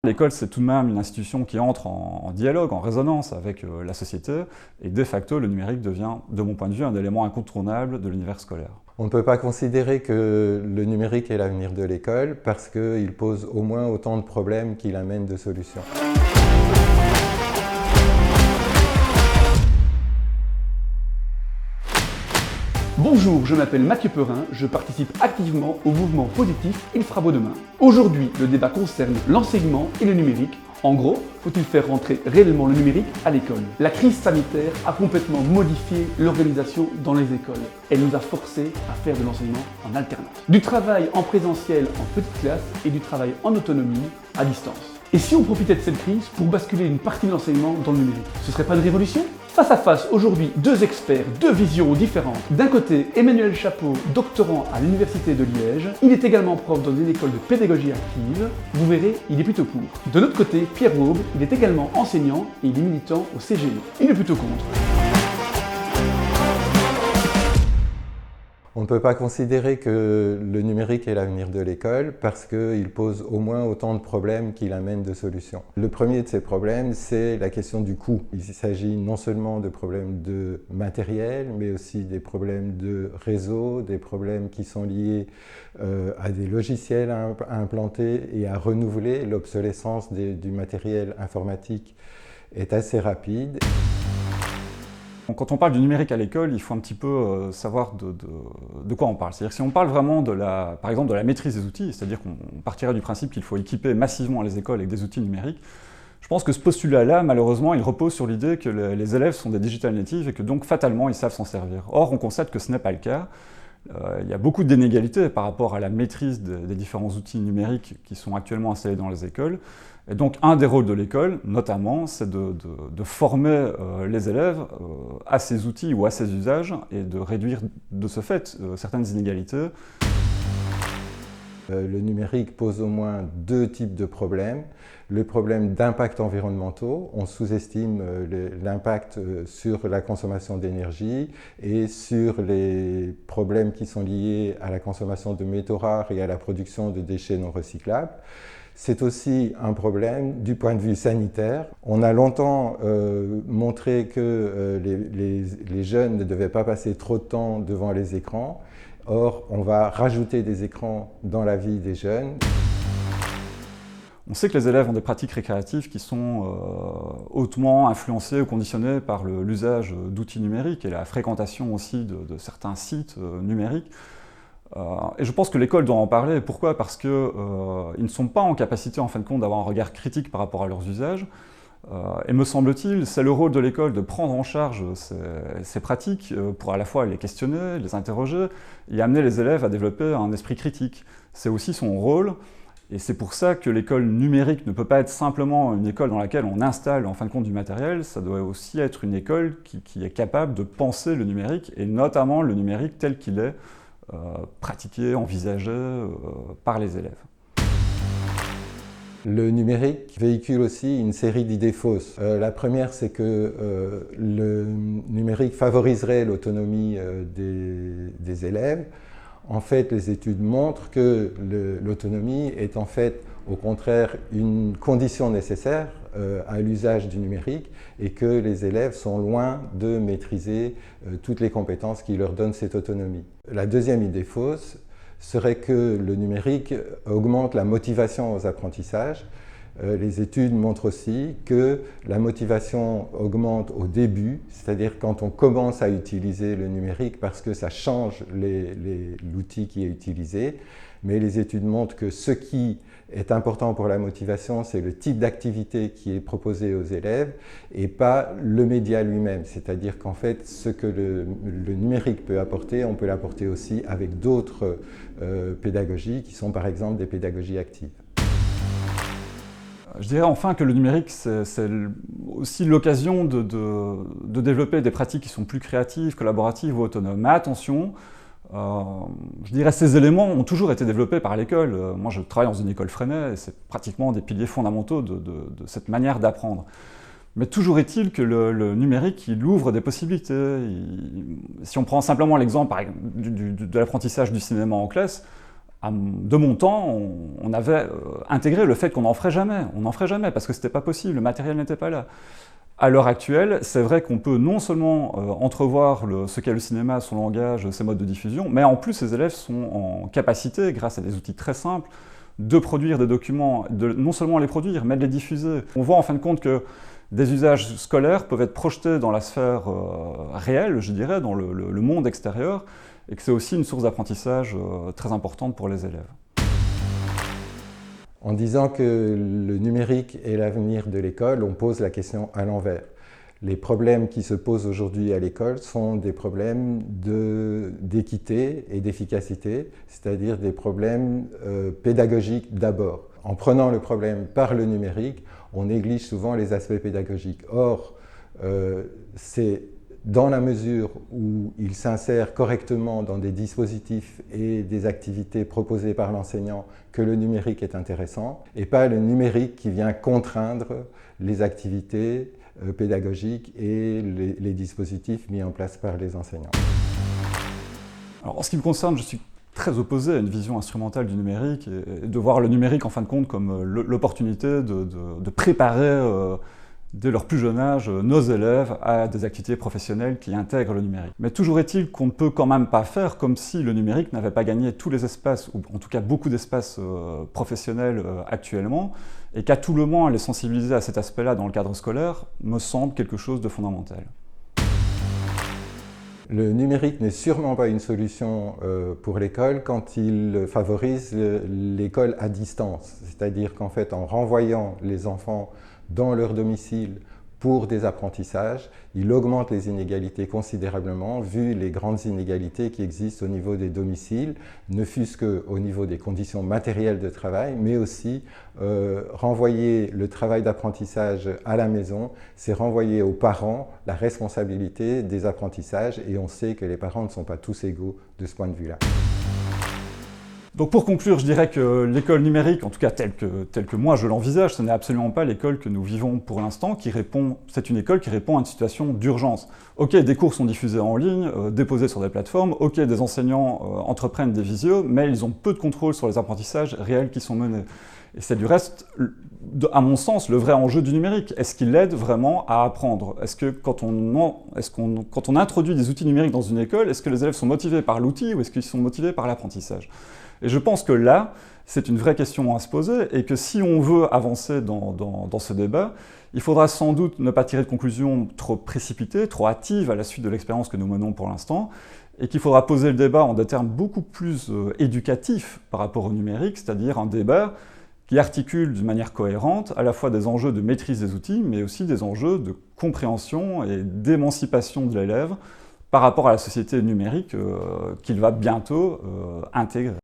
L'école, c'est tout de même une institution qui entre en dialogue, en résonance avec la société, et de facto, le numérique devient, de mon point de vue, un élément incontournable de l'univers scolaire. On ne peut pas considérer que le numérique est l'avenir de l'école parce qu'il pose au moins autant de problèmes qu'il amène de solutions. Bonjour, je m'appelle Mathieu Perrin, je participe activement au mouvement positif Il fera beau demain. Aujourd'hui, le débat concerne l'enseignement et le numérique. En gros, faut-il faire rentrer réellement le numérique à l'école? La crise sanitaire a complètement modifié l'organisation dans les écoles. Elle nous a forcés à faire de l'enseignement en alternance. Du travail en présentiel en petite classe et du travail en autonomie à distance. Et si on profitait de cette crise pour basculer une partie de l'enseignement dans le numérique? Ce serait pas une révolution? Face à face, aujourd'hui, deux experts, deux visions différentes. D'un côté, Emmanuel Chapeau, doctorant à l'Université de Liège. Il est également prof dans une école de pédagogie active. Vous verrez, il est plutôt pour. De l'autre côté, Pierre Waube, il est également enseignant et il est militant au CGE. Il est plutôt contre. On ne peut pas considérer que le numérique est l'avenir de l'école parce qu'il pose au moins autant de problèmes qu'il amène de solutions. Le premier de ces problèmes, c'est la question du coût. Il s'agit non seulement de problèmes de matériel, mais aussi des problèmes de réseau, des problèmes qui sont liés à des logiciels à implanter et à renouveler. L'obsolescence du matériel informatique est assez rapide. Quand on parle du numérique à l'école, il faut un petit peu savoir de quoi on parle. C'est-à-dire que si on parle vraiment, par exemple, de la maîtrise des outils, c'est-à-dire qu'on partirait du principe qu'il faut équiper massivement les écoles avec des outils numériques, je pense que ce postulat-là, malheureusement, il repose sur l'idée que les élèves sont des digital natives et que donc, fatalement, ils savent s'en servir. Or, on constate que ce n'est pas le cas. Il y a beaucoup d'inégalités par rapport à la maîtrise des différents outils numériques qui sont actuellement installés dans les écoles. Et donc, un des rôles de l'école, notamment, c'est de former les élèves à ces outils ou à ces usages et de réduire de ce fait certaines inégalités. Le numérique pose au moins deux types de problèmes. Le problème d'impact environnementaux, on sous-estime l'impact sur la consommation d'énergie et sur les problèmes qui sont liés à la consommation de métaux rares et à la production de déchets non recyclables. C'est aussi un problème du point de vue sanitaire. On a longtemps montré que les jeunes ne devaient pas passer trop de temps devant les écrans. Or, on va rajouter des écrans dans la vie des jeunes. On sait que les élèves ont des pratiques récréatives qui sont hautement influencées ou conditionnées par l'usage d'outils numériques et la fréquentation aussi de certains sites numériques. Et je pense que l'école doit en parler. Pourquoi? Parce qu'ils ne sont pas en capacité, en fin de compte, d'avoir un regard critique par rapport à leurs usages. Et me semble-t-il, c'est le rôle de l'école de prendre en charge ces pratiques pour à la fois les questionner, les interroger et amener les élèves à développer un esprit critique. C'est aussi son rôle. Et c'est pour ça que l'école numérique ne peut pas être simplement une école dans laquelle on installe en fin de compte du matériel, ça doit aussi être une école qui est capable de penser le numérique, et notamment le numérique tel qu'il est pratiqué, envisagé par les élèves. Le numérique véhicule aussi une série d'idées fausses. La première, c'est que le numérique favoriserait l'autonomie des élèves. En fait, les études montrent que l'autonomie est en fait, au contraire, une condition nécessaire à l'usage du numérique et que les élèves sont loin de maîtriser toutes les compétences qui leur donnent cette autonomie. La deuxième idée fausse serait que le numérique augmente la motivation aux apprentissages. Les études montrent aussi que la motivation augmente au début, c'est-à-dire quand on commence à utiliser le numérique parce que ça change l'outil qui est utilisé. Mais les études montrent que ce qui est important pour la motivation, c'est le type d'activité qui est proposé aux élèves et pas le média lui-même. C'est-à-dire qu'en fait, ce que le numérique peut apporter, on peut l'apporter aussi avec d'autres pédagogies qui sont par exemple des pédagogies actives. Je dirais enfin que le numérique, c'est aussi l'occasion de développer des pratiques qui sont plus créatives, collaboratives ou autonomes. Mais attention, je dirais que ces éléments ont toujours été développés par l'école. Moi, je travaille dans une école Freinet et c'est pratiquement des piliers fondamentaux de cette manière d'apprendre. Mais toujours est-il que le numérique, il ouvre des possibilités. Si on prend simplement l'exemple de l'apprentissage du cinéma en classe, De mon temps, on avait intégré le fait qu'on n'en ferait jamais. On n'en ferait jamais parce que c'était pas possible, le matériel n'était pas là. À l'heure actuelle, c'est vrai qu'on peut non seulement entrevoir ce qu'est le cinéma, son langage, ses modes de diffusion, mais en plus ces élèves sont en capacité, grâce à des outils très simples, de produire des documents, de non seulement les produire, mais de les diffuser. On voit en fin de compte que des usages scolaires peuvent être projetés dans la sphère réelle, je dirais, dans le monde extérieur, et que c'est aussi une source d'apprentissage très importante pour les élèves. En disant que le numérique est l'avenir de l'école, on pose la question à l'envers. Les problèmes qui se posent aujourd'hui à l'école sont des problèmes d'équité et d'efficacité, c'est-à-dire des problèmes pédagogiques d'abord. En prenant le problème par le numérique, on néglige souvent les aspects pédagogiques. Or, c'est dans la mesure où il s'insère correctement dans des dispositifs et des activités proposées par l'enseignant que le numérique est intéressant, et pas le numérique qui vient contraindre les activités pédagogiques et les dispositifs mis en place par les enseignants. Alors, en ce qui me concerne, je suis très opposé à une vision instrumentale du numérique et de voir le numérique en fin de compte comme l'opportunité de préparer dès leur plus jeune âge, nos élèves à des activités professionnelles qui intègrent le numérique. Mais toujours est-il qu'on ne peut quand même pas faire comme si le numérique n'avait pas gagné tous les espaces, ou en tout cas beaucoup d'espaces professionnels actuellement, et qu'à tout le moins les sensibiliser à cet aspect-là dans le cadre scolaire me semble quelque chose de fondamental. Le numérique n'est sûrement pas une solution pour l'école quand il favorise l'école à distance. C'est-à-dire qu'en fait, en renvoyant les enfants dans leur domicile pour des apprentissages, il augmente les inégalités considérablement, vu les grandes inégalités qui existent au niveau des domiciles, ne fût-ce qu'au niveau des conditions matérielles de travail, mais aussi renvoyer le travail d'apprentissage à la maison, c'est renvoyer aux parents la responsabilité des apprentissages, et on sait que les parents ne sont pas tous égaux de ce point de vue-là. Donc pour conclure, je dirais que l'école numérique, en tout cas telle que moi je l'envisage, ce n'est absolument pas l'école que nous vivons pour l'instant, c'est une école qui répond à une situation d'urgence. Ok, des cours sont diffusés en ligne, déposés sur des plateformes, ok, des enseignants entreprennent des visios, mais ils ont peu de contrôle sur les apprentissages réels qui sont menés. Et c'est du reste, à mon sens, le vrai enjeu du numérique. Est-ce qu'il aide vraiment à apprendre? Est-ce que quand on introduit des outils numériques dans une école, est-ce que les élèves sont motivés par l'outil ou est-ce qu'ils sont motivés par l'apprentissage? Et je pense que là, c'est une vraie question à se poser et que si on veut avancer dans ce débat, il faudra sans doute ne pas tirer de conclusions trop précipitées, trop hâtives à la suite de l'expérience que nous menons pour l'instant, et qu'il faudra poser le débat en des termes beaucoup plus éducatifs par rapport au numérique, c'est-à-dire un débat qui articule d'une manière cohérente à la fois des enjeux de maîtrise des outils, mais aussi des enjeux de compréhension et d'émancipation de l'élève par rapport à la société numérique qu'il va bientôt intégrer.